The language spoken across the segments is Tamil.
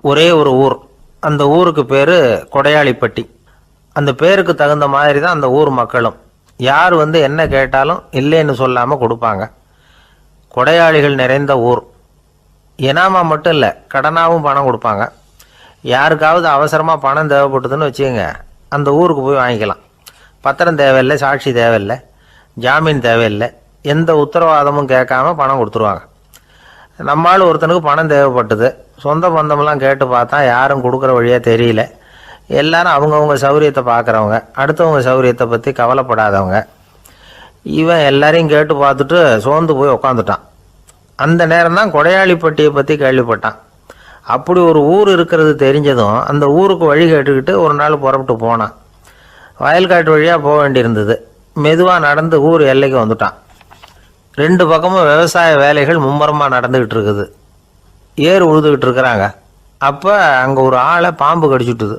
ஒரே ஒரு ஊர். அந்த ஊருக்கு பேர் கொடையாளிப்பட்டி. அந்த பேருக்கு தகுந்த மாதிரி தான் அந்த ஊர் மக்களும். யார் என்ன கேட்டாலும் இல்லைன்னு சொல்லாமல் கொடுப்பாங்க. கொடையாளிகள் நிறைந்த ஊர். இனாமா மட்டும் இல்லை, கடனாகவும் பணம் கொடுப்பாங்க. யாருக்காவது அவசரமாக பணம் தேவைப்பட்டதுன்னு வச்சுக்கோங்க, அந்த ஊருக்கு போய் வாங்கிக்கலாம். பத்திரம் தேவையில்லை, சாட்சி தேவையில்லை, ஜாமீன் தேவையில்லை, எந்த உத்தரவாதமும் கேட்காம பணம் கொடுத்துருவாங்க. நம்மால் ஒருத்தனுக்கு பணம் தேவைப்பட்டது. சொந்த பந்தமெல்லாம் கேட்டு பார்த்தா யாரும் கொடுக்குற வழியாக தெரியல. எல்லாரும் அவங்கவுங்க சௌரியத்தை பார்க்குறவங்க, அடுத்தவங்க சௌரியத்தை பற்றி கவலைப்படாதவங்க. இவன் எல்லாரையும் கேட்டு பார்த்துட்டு சோர்ந்து போய் உக்காந்துட்டான். அந்த நேரம் தான் கொடையாளிப்பட்டியை பற்றி கேள்விப்பட்டான். அப்படி ஒரு ஊர் இருக்கிறது தெரிஞ்சதும் அந்த ஊருக்கு வழி கேட்டுக்கிட்டு ஒரு நாள் புறப்பட்டு போனான். வயல்காட்டு வழியாக போக வேண்டியிருந்தது. மெதுவாக நடந்து ஊர் எல்லைக்கு வந்துட்டான். ரெண்டு பக்கமும் விவசாய வேலைகள் மும்முரமாக நடந்துக்கிட்டு இருக்குது. ஏர் உழுதுகிட்டு இருக்கிறாங்க. அப்போ அங்கே ஒரு ஆளை பாம்பு கடிச்சுட்டுது.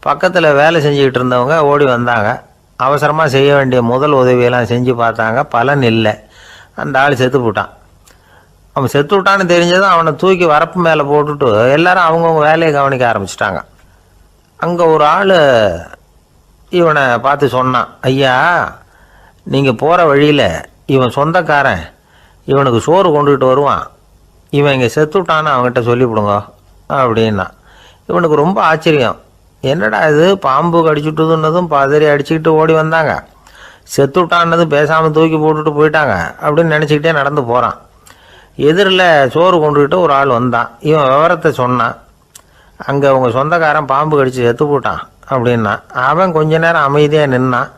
பக்கத்தில் வேலை செஞ்சுக்கிட்டு இருந்தவங்க ஓடி வந்தாங்க. அவசரமாக செய்ய வேண்டிய முதல் உதவியெல்லாம் செஞ்சு பார்த்தாங்க. பலன் இல்லை. அந்த ஆள் செத்து போட்டான். அவன் செத்து விட்டான்னு தெரிஞ்சதும் அவனை தூக்கி வரப்பு மேலே போட்டுட்டு எல்லாரும் அவங்கவுங்க வேலையை கவனிக்க ஆரம்பிச்சிட்டாங்க. அங்கே ஒரு ஆள் இவனை பார்த்து சொன்னான், ஐயா, நீங்கள் போகிற வழியில் இவன் சொந்தக்காரன் இவனுக்கு சோறு கொண்டுகிட்டு வருவான். இவன் இங்கே செத்துட்டான்னு அவங்ககிட்ட சொல்லிவிடுங்க அப்படின்னா. இவனுக்கு ரொம்ப ஆச்சரியம். என்னடா இது, பாம்பு கடிச்சுட்டுதுன்னதும் பதறி அடிச்சுக்கிட்டு ஓடி வந்தாங்க, செத்துட்டான்னதும் பேசாமல் தூக்கி போட்டுட்டு போயிட்டாங்க அப்படின்னு நினச்சிக்கிட்டே நடந்து போகிறான். எதிரில் சோறு கொண்டுக்கிட்டு ஒரு ஆள் வந்தான். இவன் விவரத்தை சொன்னான். அங்கே அவங்க சொந்தக்காரன் பாம்பு கடிச்சு செத்து போட்டான் அப்படின்னா. அவன் கொஞ்ச நேரம் அமைதியாக நின்னான்.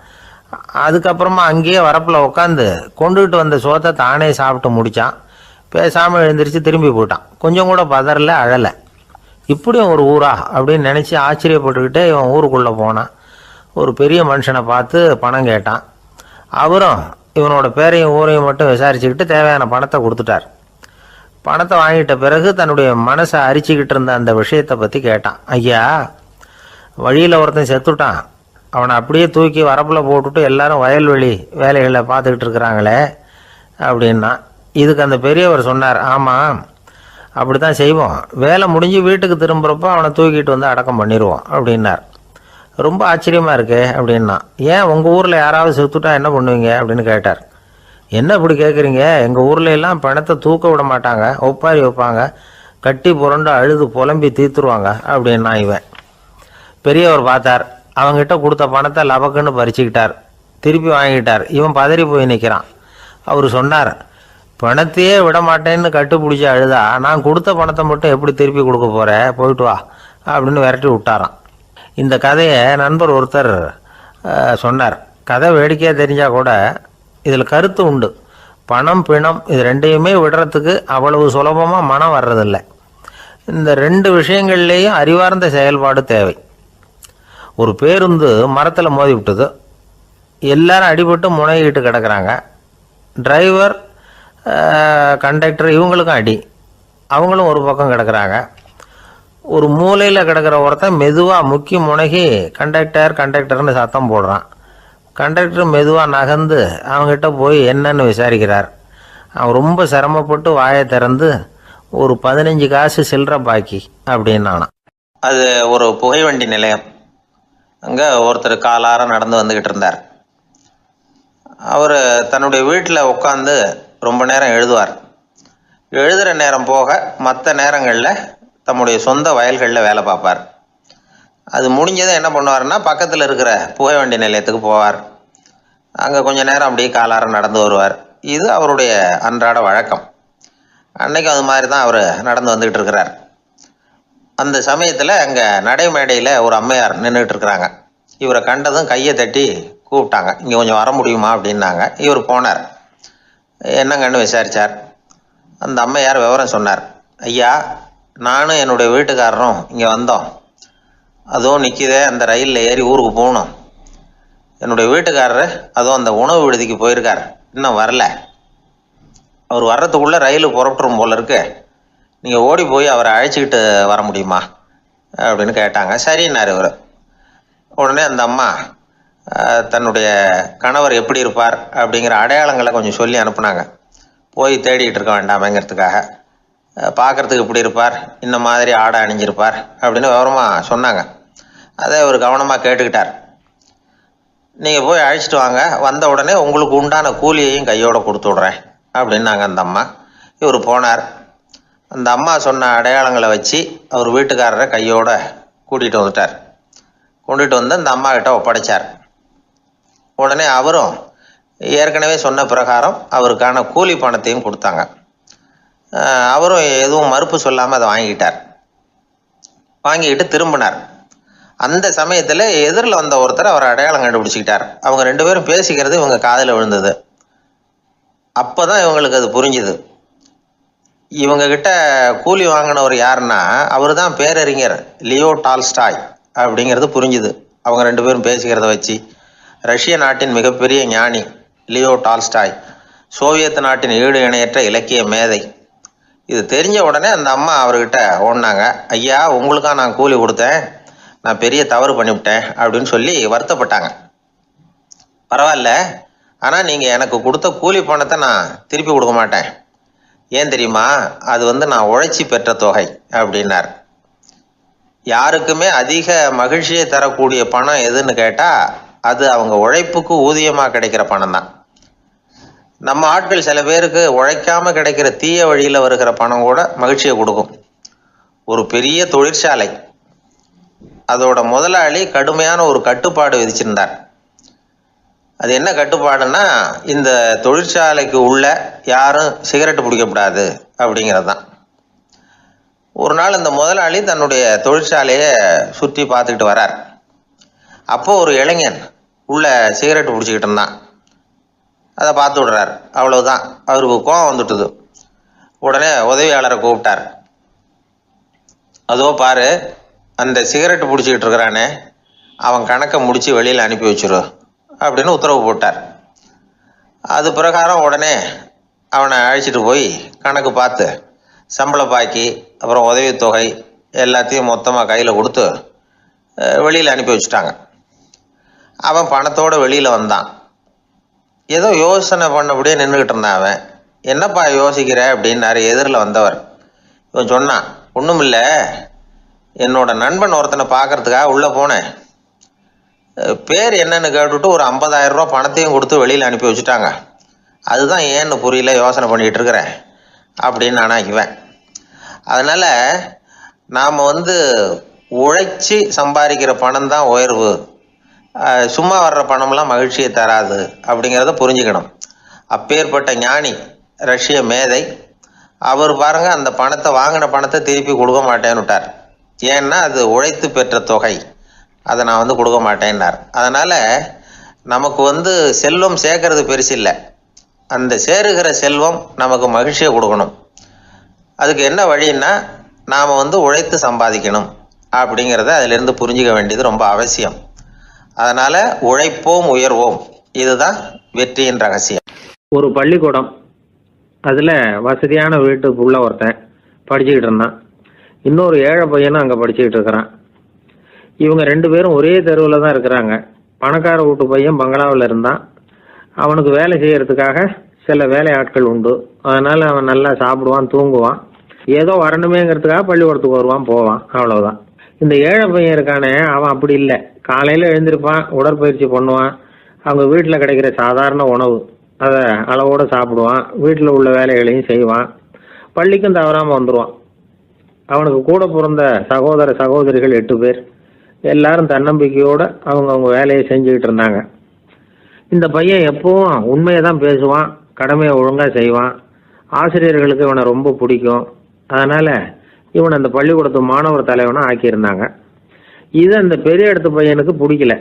அதுக்கப்புறமா அங்கேயே வரப்பில் உட்காந்து கொண்டுகிட்டு வந்த சோத்தை தானே சாப்பிட்டு முடித்தான். பேசாமல் எழுந்திரிச்சு திரும்பி போயிட்டான். கொஞ்சம் கூட பதறல, அழலை. இப்படியும் ஒரு ஊரா அப்படின்னு நினச்சி ஆச்சரியப்பட்டுக்கிட்டே இவன் ஊருக்குள்ளே போனான். ஒரு பெரிய மனுஷனை பார்த்து பணம் கேட்டான். அவரும் இவனோட பேரையும் ஊரையும் மட்டும் விசாரிச்சுக்கிட்டு தேவையான பணத்தை கொடுத்துட்டார். பணத்தை வாங்கிட்ட பிறகு தன்னுடைய மனசை அரிச்சிக்கிட்டு இருந்த அந்த விஷயத்தை பற்றி கேட்டான். ஐயா, வழியில் ஒருத்தன் செத்துட்டான், அவனை அப்படியே தூக்கி வரப்பில் போட்டுட்டு எல்லாரும் வயல்வெளி வேலைகளை பார்த்துக்கிட்டு இருக்கிறாங்களே அப்படின்னா. இதுக்கு அந்த பெரியவர் சொன்னார், ஆமாம், அப்படி தான் செய்வோம். வேலை முடிஞ்சு வீட்டுக்கு திரும்புகிறப்போ அவனை தூக்கிட்டு வந்து அடக்கம் பண்ணிடுவோம் அப்படின்னார். ரொம்ப ஆச்சரியமாக இருக்கே அப்படின்னா. ஏன் உங்கள் ஊரில் யாராவது செத்துட்டா என்ன பண்ணுவீங்க அப்படின்னு கேட்டார். என்ன இப்படி கேட்குறீங்க, எங்கள் ஊரில் எல்லாம் பணத்தை தூக்க விட மாட்டாங்க, ஒப்பாரி வைப்பாங்க, கட்டி புரண்டு அழுது புலம்பி தீர்த்துருவாங்க அப்படின்னா. இவன் பெரியவர் பார்த்தார். அவங்ககிட்ட கொடுத்த பணத்தை லபக்குன்னு பறிச்சுக்கிட்டார். திருப்பி வாங்கிட்டார். இவன் பதறி போய் நிற்கிறான். அவர் சொன்னார், பணத்தையே விட மாட்டேன்னு கட்டுப்பிடிச்சி அழுதா நான் கொடுத்த பணத்தை மட்டும் எப்படி திருப்பி கொடுக்க போகிறேன், போயிட்டு வா அப்படின்னு விரட்டி விட்டாரான். இந்த கதையை நண்பர் ஒருத்தர் சொன்னார். கதை வேடிக்கையாக தெரிஞ்சால் கூட இதில் கருத்து உண்டு. பணம் பிணம் இது ரெண்டையுமே விடுறதுக்கு அவ்வளவு சுலபமாக மனம் வர்றதில்லை. இந்த ரெண்டு விஷயங்கள்லேயும் அறிவார்ந்த செயல்பாடு தேவை. ஒரு பேருந்து மரத்தில் மோதி விட்டது. எல்லாரும் அடிபட்டு முனைகிட்டு கிடக்கிறாங்க. டிரைவர், கண்டக்டர் இவங்களுக்கும் அடி. அவங்களும் ஒரு பக்கம் கிடக்கிறாங்க. ஒரு மூலையில் கிடக்கிற ஒருத்தன் மெதுவாக முக்கி முனகி கண்டக்டர்னு சத்தம் போடுறான். கண்டக்டர் மெதுவாக நகர்ந்து அவங்ககிட்ட போய் என்னன்னு விசாரிக்கிறார். அவன் ரொம்ப சிரமப்பட்டு வாயை திறந்து ஒரு 15 காசு சில்லற பாக்கி அப்படின்னானான். அது ஒரு புகைவண்டி நிலையம். அங்கே ஒருத்தர் காலார நடந்து வந்துக்கிட்டு இருந்தார். அவர் தன்னுடைய வீட்டில் உட்காந்து ரொம்ப நேரம் எழுதுவார். எழுதுகிற நேரம் போக மற்ற நேரங்களில் தம்முடைய சொந்த வயல்களில் வேலை பார்ப்பார். அது முடிஞ்சதும் என்ன பண்ணுவார்னா பக்கத்தில் இருக்கிற புகைவண்டி நிலையத்துக்கு போவார். அங்கே கொஞ்சம் நேரம் அப்படியே காலார நடந்து வருவார். இது அவருடைய அன்றாட வழக்கம். அன்னைக்கு அது மாதிரி தான் அவர் நடந்து வந்துக்கிட்டு இருக்கிறார். அந்த சமயத்தில் அங்கே நடைமேடையில் ஒரு அம்மையார் நின்றுட்டு இருக்கிறாங்க. இவரை கண்டதும் கையை தட்டி கூப்பிட்டாங்க. இங்கே கொஞ்சம் வர முடியுமா அப்படின்னாங்க. இவர் போனார். என்னங்கன்னு விசாரித்தார். அந்த அம்மையார் விவரம் சொன்னார். ஐயா, நானும் என்னுடைய வீட்டுக்காரரும் இங்கே வந்தோம். அதுவும் நிற்கிதே, அந்த ரயிலில் ஏறி ஊருக்கு போகணும். என்னுடைய வீட்டுக்காரர் அதுவும் அந்த உணவு விடுதிக்கு போயிருக்கார், இன்னும் வரல. அவர் வர்றதுக்குள்ளே ரயில் புறப்பட்டுரும் போல இருக்கு. நீங்கள் ஓடி போய் அவரை அழைச்சிக்கிட்டு வர முடியுமா அப்படின்னு கேட்டாங்க. சரின்னார் இவர். உடனே அந்த அம்மா தன்னுடைய கணவர் எப்படி இருப்பார் அப்படிங்கிற அடையாளங்களை கொஞ்சம் சொல்லி அனுப்புனாங்க. போய் தேடிக்கிட்டு இருக்க வேண்டாமேங்கிறதுக்காக. பார்க்கறதுக்கு இப்படி இருப்பார், இந்த மாதிரி ஆடை அணிஞ்சிருப்பார் அப்படின்னு விவரமாக சொன்னாங்க. அதை அவர் கவனமாக கேட்டுக்கிட்டார். நீங்கள் போய் அழைச்சிட்டு வாங்க, வந்த உடனே உங்களுக்கு உண்டான கூலியையும் கையோடு கொடுத்து விட்றேன் அப்படின்னாங்க அந்த அம்மா. இவர் போனார். அந்த அம்மா சொன்ன அடையாளங்களை வச்சு அவர் வீட்டுக்காரரை கையோட கூட்டிகிட்டு வந்துட்டார். கொண்டுட்டு வந்து அந்த அம்மா கிட்ட ஒப்படைச்சார். உடனே அவரும் ஏற்கனவே சொன்ன பிரகாரம் அவருக்கான கூலி பணத்தையும் கொடுத்தாங்க. அவரும் எதுவும் மறுப்பு சொல்லாமல் அதை வாங்கிக்கிட்டார். வாங்கிக்கிட்டு திரும்பினார். அந்த சமயத்தில் எதிரில் வந்த ஒருத்தர் அவர் அடையாளம் கண்டுபிடிச்சிக்கிட்டார். அவங்க 2 பேரும் பேசிக்கிறது இவங்க காதில் விழுந்தது. அப்போ தான் இவங்களுக்கு அது புரிஞ்சுது. இவங்கக்கிட்ட கூலி வாங்கினவர் யாருன்னா அவர் தான் பேரறிஞர் லியோ டால்ஸ்டாய் அப்படிங்கிறது புரிஞ்சுது அவங்க 2 பேரும் பேசிக்கிறத வச்சு. ரஷ்ய நாட்டின் மிகப்பெரிய ஞானி லியோ டால்ஸ்டாய், சோவியத் நாட்டின் ஈடு இணையற்ற இலக்கிய மேதை. இது தெரிஞ்ச உடனே அந்த அம்மா அவர்கிட்ட ஓடினாங்க. ஐயா, உங்களுக்காக நான் கூலி கொடுத்தேன், நான் பெரிய தவறு பண்ணிவிட்டேன் அப்படின்னு சொல்லி வருத்தப்பட்டாங்க. பரவாயில்ல, ஆனால் நீங்கள் எனக்கு கொடுத்த கூலி பணத்தை நான் திருப்பி கொடுக்க மாட்டேன். ஏன் தெரியுமா? அது நான் உழைச்சி பெற்ற தொகை அப்படின்னார். யாருக்குமே அதிக மகிழ்ச்சியை தரக்கூடிய பணம் எதுன்னு கேட்டால் அது அவங்க உழைப்புக்கு ஊதியமாக கிடைக்கிற பணம் தான். நம்ம ஆட்கள் சில பேருக்கு உழைக்காமல் கிடைக்கிற தீய வழியில் வருகிற பணம் கூட மகிழ்ச்சியை கொடுக்கும். ஒரு பெரிய தொழிற்சாலை, அதோட முதலாளி கடுமையான ஒரு கட்டுப்பாடு விதிச்சிருந்தார். அது என்ன கட்டுப்பாடுன்னா, இந்த தொழிற்சாலைக்கு உள்ள யாரும் சிகரெட்டு பிடிக்கக்கூடாது அப்படிங்கிறது தான். ஒரு நாள் இந்த முதலாளி தன்னுடைய தொழிற்சாலையை சுற்றி பார்த்துக்கிட்டு வரார். அப்போ ஒரு இளைஞன் உள்ள சிகரெட்டு பிடிச்சிக்கிட்டு இருந்தான். அதை பார்த்து விடுறார். அவ்வளவுதான், அவருக்கு கோபம் வந்துட்டுது. உடனே உதவியாளரை கூப்பிட்டார். அதோ பாரு, அந்த சிகரெட்டு பிடிச்சிக்கிட்டு இருக்கிறானே, அவன் கணக்கை முடித்து வெளியில் அனுப்பி வச்சிரு அப்படின்னு உத்தரவு போட்டார். அது பிரகாரம் உடனே அவனை அழைச்சிட்டு போய் கணக்கு பார்த்து சம்பள பாக்கி அப்புறம் உதவித்தொகை எல்லாத்தையும் மொத்தமாக கையில் கொடுத்து வெளியில் அனுப்பி வச்சுட்டாங்க. அவன் பணத்தோடு வெளியில் வந்தான். ஏதோ யோசனை பண்ணபடியே நின்றுக்கிட்டு இருந்தான். அவன், என்னப்பா யோசிக்கிற அப்படின்னாரு எதிரில் வந்தவர். இவன் சொன்னான், ஒன்றும் இல்லை, என்னோட நண்பன் ஒருத்தனை பார்க்கறதுக்காக உள்ளே போனேன். பேர் என்னன்னு கேட்டுட்டு ஒரு 50,000 ரூபா பணத்தையும் கொடுத்து வெளியில் அனுப்பி வச்சுட்டாங்க. அதுதான் ஏன்னு புரியல, யோசனை பண்ணிக்கிட்டு இருக்கிறேன் அப்படின்னு நானா இவன். அதனால் நாம் உழைச்சி சம்பாதிக்கிற பணம் தான் உயர்வு, சும்மா வர்ற பணம்லாம் மகிழ்ச்சியை தராது அப்படிங்கிறத புரிஞ்சுக்கணும். அப்பேற்பட்ட ஞானி ரஷ்ய மேதை அவர் பாருங்க, அந்த பணத்தை வாங்கின பணத்தை திருப்பி கொடுக்க மாட்டேன்னு விட்டார். ஏன்னா அது உழைத்து பெற்ற தொகை, அதை நான் கொடுக்க மாட்டேன்னார். அதனால் நமக்கு செல்வம் சேர்க்கறது பெருசு இல்லை, அந்த சேருகிற செல்வம் நமக்கு மகிழ்ச்சியை கொடுக்கணும். அதுக்கு என்ன வழின்னா, நாம் உழைத்து சம்பாதிக்கணும் அப்படிங்கிறத அதிலிருந்து புரிஞ்சிக்க வேண்டியது ரொம்ப அவசியம். அதனால் உழைப்போம் உயர்வோம், இதுதான் வெற்றியின் ரகசியம். ஒரு பள்ளிக்கூடம், அதில் வசதியான வீட்டுக்குள்ள ஒருத்தன் படிச்சுக்கிட்டு இருந்தான். இன்னொரு ஏழை பையனும் அங்கே படிச்சுக்கிட்டு இருக்கிறான். இவங்க 2 பேரும் ஒரே தெருவில் தான் இருக்கிறாங்க. பணக்கார வீட்டு பையன் பங்களாவில் இருந்தான். அவனுக்கு வேலை செய்யறதுக்காக சில வேலையாட்கள் உண்டு. அதனால் அவன் நல்லா சாப்பிடுவான், தூங்குவான். ஏதோ வரணுமேங்கிறதுக்காக பள்ளிக்கூடத்துக்கு வருவான், போவான், அவ்வளோதான். இந்த ஏழை பையன் இருக்கானே, அவன் அப்படி இல்லை. காலையில் எழுந்திருப்பான், உடற்பயிற்சி பண்ணுவான், அவங்க வீட்டில் கிடைக்கிற சாதாரண உணவு அதை அளவோடு சாப்பிடுவான், வீட்டில் உள்ள வேலைகளையும் செய்வான், பள்ளிக்கும் தவறாமல் வந்துடுவான். அவனுக்கு கூட பிறந்த சகோதர சகோதரிகள் 8 பேர். எல்லாரும் தன்னம்பிக்கையோடு அவங்க வேலையை செஞ்சுக்கிட்டு இருந்தாங்க. இந்த பையன் எப்பவும் உண்மையை தான் பேசுவான், கடமையை ஒழுங்காக செய்வான். ஆசிரியர்களுக்கு இவனை ரொம்ப பிடிக்கும். அதனால் இவனை அந்த பள்ளிக்கூடத்து மாணவர் தலைவனாக ஆக்கியிருந்தாங்க. இது அந்த பெரிய இடத்து பையனுக்கு பிடிக்கல.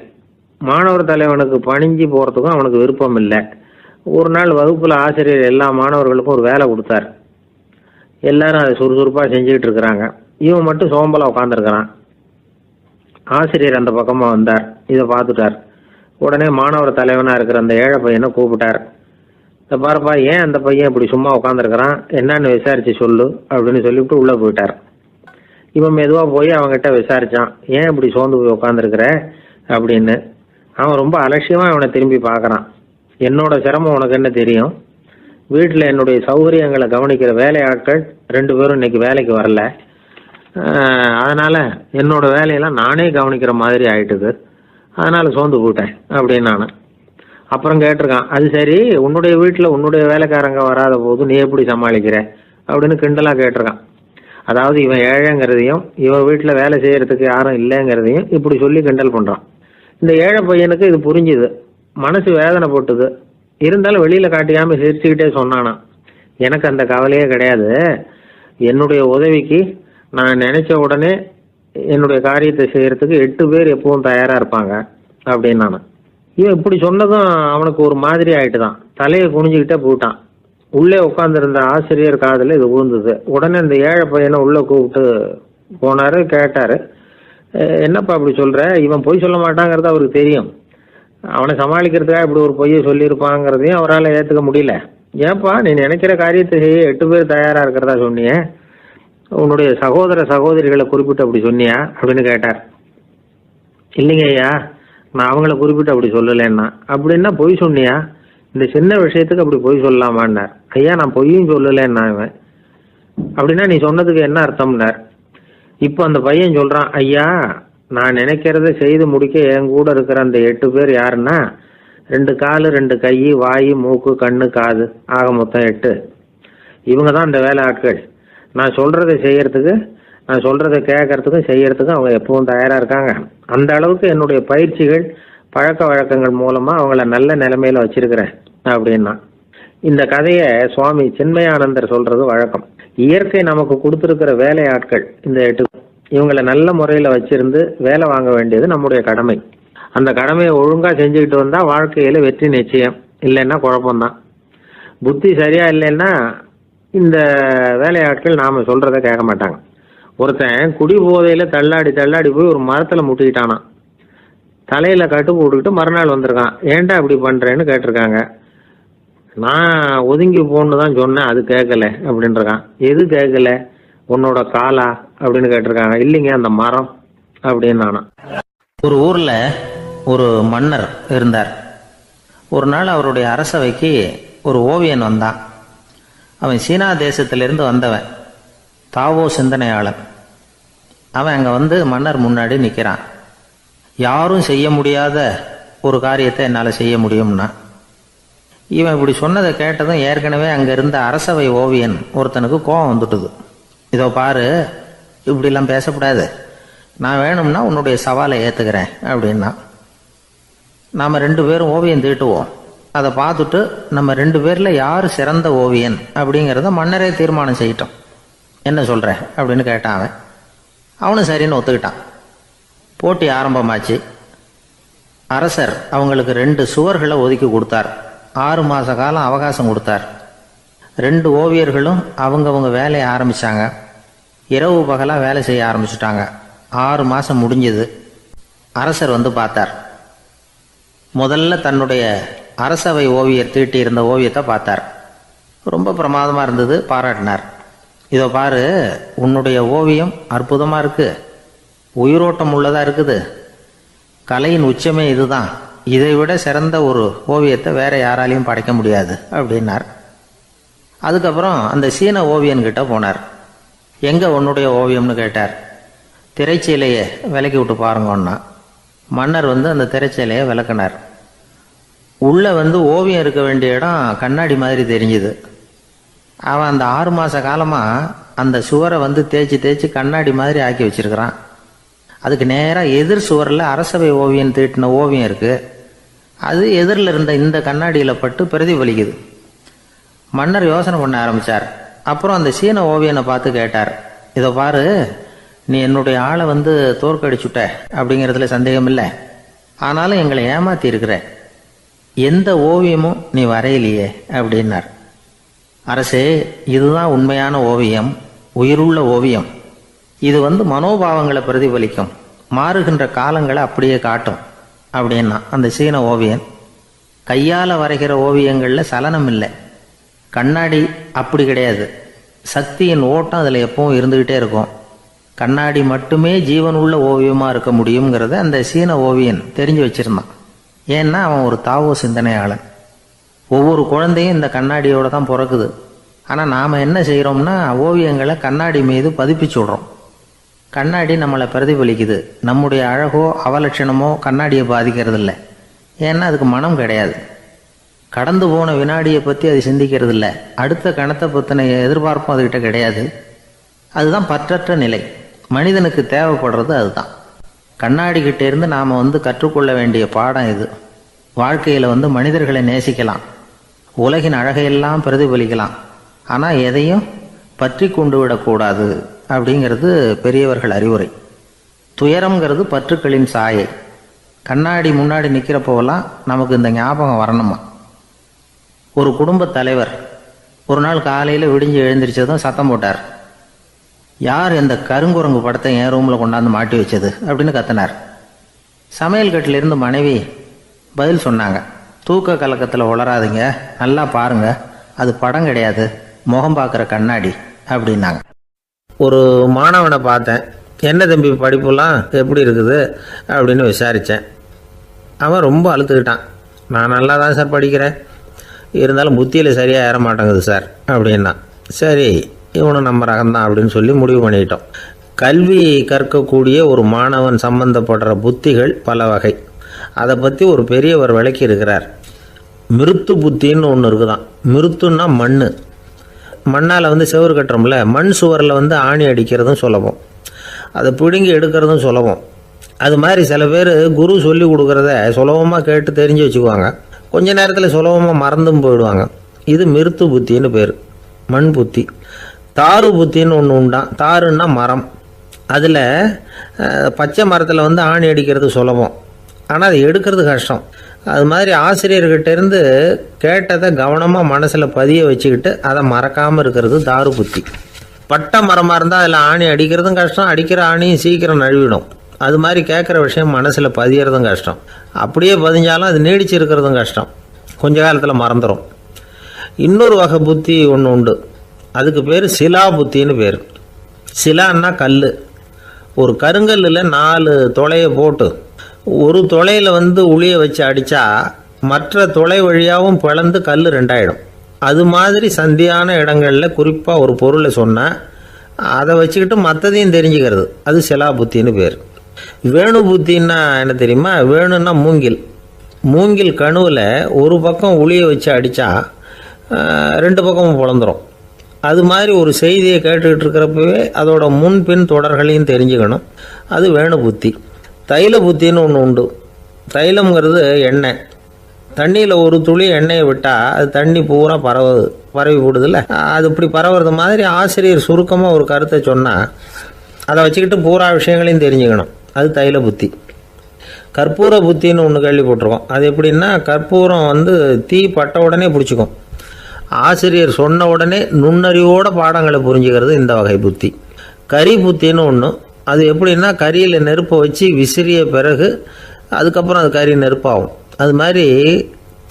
மாணவர் தலைவனுக்கு பணிஞ்சு போகிறதுக்கும் அவனுக்கு விருப்பம் இல்லை. ஒரு நாள் வகுப்பில் ஆசிரியர் எல்லா மாணவர்களுக்கும் ஒரு வேலை கொடுத்தார். எல்லாரும் அதை சுறுசுறுப்பாக செஞ்சுக்கிட்டு இருக்கிறாங்க. இவன் மட்டும் சோம்பலாக உட்காந்துருக்கிறான். ஆசிரியர் அந்த பக்கமாக வந்தார், இதை பார்த்துட்டார். உடனே மாணவர் தலைவனாக இருக்கிற அந்த ஏழை பையனை கூப்பிட்டார். இதை பாருப்பா, ஏன் அந்த பையன் இப்படி சும்மா உட்காந்துருக்கிறான், என்னன்னு விசாரித்து சொல்லு அப்படின்னு சொல்லிவிட்டு உள்ளே போயிட்டார். இவன் மெதுவாக போய் அவங்ககிட்ட விசாரித்தான், ஏன் இப்படி சோர்ந்து போய் உட்காந்துருக்கிற அப்படின்னு. அவன் ரொம்ப அலட்சியமாக இவனை திரும்பி பார்க்குறான். என்னோட சிரமம் உனக்கு என்ன தெரியும், வீட்டில் என்னுடைய சௌகரியங்களை கவனிக்கிற வேலையாட்கள் 2 பேரும் இன்னைக்கு வேலைக்கு வரல. அதனால் என்னோட வேலையெல்லாம் நானே கவனிக்கிற மாதிரி ஆயிட்டுது. அதனால் சோர்ந்து போட்டேன் அப்படின்னு நான். அப்புறம் கேட்டிருக்கான், அது சரி, உன்னுடைய வீட்டில் உன்னுடைய வேலைக்காரங்க வராத போது நீ எப்படி சமாளிக்கிற அப்படின்னு கிண்டலாக கேட்டிருக்கான். அதாவது இவன் ஏழைங்கிறதையும் இவன் வீட்டில் வேலை செய்யறதுக்கு யாரும் இல்லைங்கிறதையும் இப்படி சொல்லி கிண்டல் பண்ணுறான். இந்த ஏழை பையனுக்கு இது புரிஞ்சுது, மனசு வேதனை போட்டுது. இருந்தாலும் வெளியில் காட்டியாமல் சிரிச்சுக்கிட்டே சொன்னானா, எனக்கு அந்த கவலையே கிடையாது, என்னுடைய உதவிக்கு நான் நினைச்ச உடனே என்னுடைய காரியத்தை செய்யறதுக்கு 8 பேர் எப்பவும் தயாராக இருப்பாங்க அப்படின்னு நான். இவன் இப்படி சொன்னதும் அவனுக்கு ஒரு மாதிரி ஆயிட்டு தான், தலையை குனிஞ்சுக்கிட்டே போயிட்டான். உள்ளே உட்காந்துருந்த ஆசிரியர் காதில் இது விழுந்தது. உடனே இந்த ஏழை பையனை உள்ளே கூப்பிட்டு போனார், கேட்டார், என்னப்பா அப்படி சொல்கிற? இவன் பொய் சொல்ல மாட்டாங்கிறது அவருக்கு தெரியும், அவனை சமாளிக்கிறதுக்காக இப்படி ஒரு பொய்யை சொல்லியிருப்பாங்கிறதையும் அவரால் ஏற்றுக்க முடியல. ஏன்ப்பா நீ நினைக்கிற காரியத்தை செய்ய 8 பேர் தயாராக இருக்கிறதா சொன்னியே, உன்னுடைய சகோதர சகோதரிகளை குறிப்பிட்டு அப்படி சொன்னியா அப்படின்னு கேட்டார். இல்லைங்க ஐயா, நான் அவங்கள குறிப்பிட்டு அப்படி சொல்லலைன்னா. அப்படின்னா பொய் சொன்னியா? இந்த சின்ன விஷயத்துக்கு அப்படி பொய் சொல்லலாமான்னார். ஐயா நான் பொய்யும் சொல்லலைன்னா. இவன் அப்படின்னா நீ சொன்னதுக்கு என்ன அர்த்தம்னார். இப்போ அந்த பையன் சொல்கிறான், ஐயா நான் நினைக்கிறத செய்து முடிக்க என் கூட இருக்கிற அந்த 8 பேர் யாருன்னா 2 காலு 2 கை வாய் மூக்கு கண்ணு காது ஆக மொத்தம் 8. இவங்க தான் இந்த வேலை ஆட்கள். நான் சொல்கிறத செய்யறதுக்கு, நான் சொல்கிறத கேட்கறதுக்கும் செய்யறதுக்கும் அவங்க எப்பவும் தயாராக இருக்காங்க. அந்த அளவுக்கு என்னுடைய பயிற்சிகள் பழக்க வழக்கங்கள் மூலமாக அவங்கள நல்ல நிலைமையில் வச்சிருக்கிறேன் அப்படின்னா. இந்த கதையை சுவாமி சின்மயானந்தர் சொல்கிறது வழக்கம். இயற்கை நமக்கு கொடுத்துருக்கிற வேலையாட்கள் இந்த 8, இவங்களை நல்ல முறையில் வச்சிருந்து வேலை வாங்க வேண்டியது நம்முடைய கடமை. அந்த கடமையை ஒழுங்காக செஞ்சுக்கிட்டு வந்தால் வாழ்க்கையில் வெற்றி நிச்சயம், இல்லைன்னா குழப்பம்தான். புத்தி சரியாக இல்லைன்னா இந்த வேலையாட்கள் நாம் சொல்கிறத கேட்க மாட்டாங்க. ஒருத்தன் குடி போதையில் தள்ளாடி தள்ளாடி போய் ஒரு மரத்தில் முட்டிக்கிட்டானான். தலையில் கட்டு போட்டுக்கிட்டு மறுநாள் வந்திருக்கான். ஏன்டா இப்படி பண்ணுறேன்னு கேட்டிருக்காங்க. நான் ஒதுங்கி போன்னு தான் சொன்னேன், அது கேட்கல அப்படின்றான். எது கேட்கல? உன்னோட காலா அப்படின்னு கேட்டிருக்காங்க. இல்லைங்க அந்த மரம் அப்படின்னு நானா. ஒரு ஊரில் ஒரு மன்னர் இருந்தார். ஒரு நாள் அவருடைய அரசவைக்கு ஒரு ஓவியன் வந்தான். அவன் சீனா தேசத்திலிருந்து வந்தவன், தாவோ சிந்தனையாளன். அவன் அங்கே வந்து மன்னர் முன்னாடி நிற்கிறான். யாரும் செய்ய முடியாத ஒரு காரியத்தை என்னால் செய்ய முடியும்னா. இவன் இப்படி சொன்னதை கேட்டதும் ஏற்கனவே அங்கே இருந்த அரசவை ஓவியன் ஒருத்தனுக்கு கோபம் வந்துட்டுது. இதோ பாரு, இப்படிலாம் பேசக்கூடாது, நான் வேணும்னா உன்னுடைய சவாலை ஏற்றுக்கிறேன் அப்படின்னா. நாம் 2 பேரும் ஓவியம் தீட்டுவோம், அதை பார்த்துட்டு நம்ம 2 பேரில் யார் சிறந்த ஓவியன் அப்படிங்கிறத மன்னரே தீர்மானம் செய்யட்டும், என்ன சொல்கிற அப்படின்னு கேட்டான். அவனும் சரின்னு ஒத்துக்கிட்டான். போட்டி ஆரம்பமாச்சு. அரசர் அவங்களுக்கு 2 சுவர்களை ஒதுக்கி கொடுத்தார். 6 மாத காலம் அவகாசம் கொடுத்தார். 2 ஓவியர்களும் அவங்கவுங்க வேலையை ஆரம்பித்தாங்க. இரவு பகலாக வேலை செய்ய ஆரம்பிச்சுட்டாங்க. 6 மாதம் முடிஞ்சது. அரசர் வந்து பார்த்தார். முதல்ல தன்னுடைய அரசவை ஓவியர் தீட்டி இருந்த ஓவியத்தை பார்த்தார். ரொம்ப பிரமாதமாக இருந்தது, பாராட்டினார். இதோ பாரு, உன்னுடைய ஓவியம் அற்புதமாக இருக்குது, உயிரோட்டம் உள்ளதாக இருக்குது, கலையின் உச்சமே இதுதான், இதை விட சிறந்த ஒரு ஓவியத்தை வேற யாராலையும் படைக்க முடியாது அப்படின்னார். அதுக்கப்புறம் அந்த சீன ஓவியன்கிட்ட போனார். எங்கே உன்னுடைய ஓவியம்னு கேட்டார். திரைச்சீலையை விலக்கி விட்டு பாருங்கன்னா. மன்னர் வந்து அந்த திரைச்சீலையை விளக்குனார். உள்ளே வந்து ஓவியம் இருக்க வேண்டிய இடம் கண்ணாடி மாதிரி தெரிஞ்சுது. அவன் அந்த 6 மாத காலமாக அந்த சுவரை வந்து தேய்ச்சி தேய்ச்சி கண்ணாடி மாதிரி ஆக்கி வச்சிருக்கிறான். அதுக்கு நேராக எதிர் சுவரில் அரசவை ஓவியன் தீட்டின ஓவியம் இருக்குது. அது எதிரில் இருந்த இந்த கண்ணாடியில் பட்டு பிரதிபலிக்குது. மன்னர் யோசனை பண்ண ஆரம்பித்தார். அப்புறம் அந்த சீன ஓவியனை பார்த்து கேட்டார், இதை பாரு, நீ என்னுடைய ஆளை வந்து தோற்கடிச்சுட்ட அப்படிங்கிறதுல சந்தேகம் இல்லை, ஆனாலும் எங்களை ஏமாற்றி இருக்கிற, எந்த ஓவியமும் நீ வரையிலையே அப்படின்னார். அரசே, இதுதான் உண்மையான ஓவியம், உயிருள்ள ஓவியம். இது வந்து மனோபாவங்களை பிரதிபலிக்கும், மாறுகின்ற காலங்களை அப்படியே காட்டும் அப்படின்னா அந்த சீன ஓவியன். கையால் வரைகிற ஓவியங்களில் சலனம் இல்லை, கண்ணாடி அப்படி கிடையாது, சக்தியின் ஓட்டம் அதில் எப்பவும் இருந்துக்கிட்டே இருக்கும், கண்ணாடி மட்டுமே ஜீவன் உள்ள ஓவியமாக இருக்க முடியுங்கிறத அந்த சீன ஓவியன் தெரிஞ்சு வச்சிருந்தான். ஏன்னா அவன் ஒரு தாவோ சிந்தனையாளன். ஒவ்வொரு குழந்தையும் இந்த கண்ணாடியோடு தான் பிறக்குது. ஆனால் நாம் என்ன செய்கிறோம்னா ஓவியங்களை கண்ணாடி மீது பதிப்பிச்சு விடுறோம். கண்ணாடி நம்மளை பிரதிபலிக்குது. நம்முடைய அழகோ அவலட்சணமோ கண்ணாடியை பாதிக்கிறது இல்லை. ஏன்னா அதுக்கு மனம் கிடையாது. கடந்து போன வினாடியை பற்றி அது சிந்திக்கிறது இல்லை. அடுத்த கணத்தை பற்றின எதிர்பார்ப்பும் அதுக்கிட்ட கிடையாது. அதுதான் பற்றற்ற நிலை. மனிதனுக்கு தேவைப்படுறது அதுதான். கண்ணாடி கிட்டே இருந்து நாம் கற்றுக்கொள்ள வேண்டிய பாடம் இது. வாழ்க்கையில் மனிதர்களை நேசிக்கலாம், உலகின் அழகையெல்லாம் பிரதிபலிக்கலாம், ஆனால் எதையும் பற்றி கொண்டு விடக்கூடாது அப்படிங்கிறது பெரியவர்கள் அறிவுரை. துயரம்ங்கிறது பற்றுக்களின் சாயை. கண்ணாடி முன்னாடி நிற்கிறப்போவெல்லாம் நமக்கு இந்த ஞாபகம் வரணுமா. ஒரு குடும்ப தலைவர் ஒரு நாள் காலையில் விடிஞ்சு எழுந்திரிச்சதும் சத்தம் போட்டார். யார் இந்த கருங்குரங்கு படத்தை என் ரூமில் கொண்டாந்து மாட்டி வச்சது அப்படின்னு கத்தினார். சமையல் கட்டிலிருந்து மனைவி பதில் சொன்னாங்க. தூக்க கலக்கத்தில் உளராதிங்க, நல்லா பாருங்க, அது படம் கிடையாது, முகம் பார்க்குற கண்ணாடி அப்படின்னாங்க. ஒரு மாணவனை பார்த்தேன். என்ன தம்பி படிப்புலாம் எப்படி இருக்குது அப்படின்னு விசாரித்தேன். அவன் ரொம்ப அழுத்துக்கிட்டான். நான் நல்லா தான் சார் படிக்கிறேன், இருந்தாலும் புத்தியில் சரியாக ஏற மாட்டேங்குது சார் அப்படின்னா. சரி, இவனும் நம்ம ரகம்தான் அப்படின்னு சொல்லி முடிவு பண்ணிட்டோம். கல்வி கற்கக்கூடிய ஒரு மாணவன் சம்பந்தப்படுற புத்திகள் பல வகை. அதை பற்றி ஒரு பெரியவர் விளக்கி இருக்கிறார். மிருத்து புத்தின்னு ஒன்று இருக்குதான். மிருத்துன்னா மண். மண்ணால் செவுறு கட்டுறோம்ல, மண் சுவரில் ஆணி அடிக்கிறதும் சுலபம், அதை பிடுங்கி எடுக்கிறதும் சுலபம். அது மாதிரி சில பேர் குரு சொல்லி கொடுக்குறத சுலபமாக கேட்டு தெரிஞ்சு வச்சுக்குவாங்க, கொஞ்ச நேரத்தில் சுலபமாக மறந்தும் போயிடுவாங்க. இது மிருத்து புத்தின்னு பேர், மண் புத்தி. தாரு புத்தின்னு ஒன்று உண்டான். தாருன்னா மரம். அதில் பச்சை மரத்தில் ஆணி அடிக்கிறது சுலபம், ஆனால் அதை எடுக்கிறது கஷ்டம். அது மாதிரி ஆசிரியர்கிட்ட இருந்து கேட்டதை கவனமாக மனசில் பதிய வச்சுக்கிட்டு அதை மறக்காமல் இருக்கிறது தாரு புத்தி. பட்டை மரமாக இருந்தால் அதில் ஆணி அடிக்கிறதும் கஷ்டம், அடிக்கிற ஆணியும் சீக்கிரம் நழுவிடும். அது மாதிரி கேட்குற விஷயம் மனசில் பதியறதும் கஷ்டம். அப்படியே பதிஞ்சாலும் அது நீடிச்சு இருக்கிறதும் கஷ்டம், கொஞ்ச காலத்தில் மறந்துடும். இன்னொரு வகை புத்தி ஒன்று உண்டு, அதுக்கு பேர் சிலா புத்தின்னு பேர். சிலான்னா கல். ஒரு கருங்கல்லில் 4 துளையை போட்டு ஒரு துளையில் உளியை வச்சு அடித்தா மற்ற துளை வழியாகவும் பிளந்து கல் 2 ஆகிடும். அது மாதிரி சந்தியான இடங்களில் குறிப்பாக ஒரு பொருளை சொன்னால் அதை வச்சுக்கிட்டு மற்றதையும் தெரிஞ்சுக்கிறது, அது சிலா புத்தின்னு பேர். வேணு புத்தின்னா என்ன தெரியுமா? வேணுன்னா மூங்கில். மூங்கில் கணுவில் ஒரு பக்கம் உளியை வச்சு அடித்தா 2 பக்கமும் பிளந்துடும். அது மாதிரி ஒரு செய்தியை கேட்டுக்கிட்டு இருக்கிறப்பவே அதோட முன்பின் தொடர்களையும் தெரிஞ்சுக்கணும், அது வேணு புத்தி. தைல புத்தின்னு ஒன்று உண்டு. தைலம்ங்கிறது எண்ணெய். தண்ணியில் ஒரு துளி எண்ணெயை விட்டால் அது தண்ணி பூரா பரவி போடுதில்ல, அது இப்படி பரவுறது மாதிரி ஆசிரியர் சுருக்கமாக ஒரு கருத்தை சொன்னால் அதை வச்சுக்கிட்டு பூரா விஷயங்களையும் தெரிஞ்சுக்கணும், அது தைல புத்தி. கற்பூர புத்தின்னு ஒன்று கேள்விப்பட்டிருக்கோம். அது எப்படின்னா, கற்பூரம் தீ பட்ட உடனே பிடிச்சிக்கும். ஆசிரியர் சொன்ன உடனே நுண்ணறிவோட பாடங்களை புரிஞ்சுக்கிறது இந்த வகை புத்தி. கரி புத்தின்னு ஒன்று. அது எப்படின்னா, கரியில் நெருப்பை வச்சு விசிறிய பிறகு அதுக்கப்புறம் அது கறி நெருப்பாகும். அது மாதிரி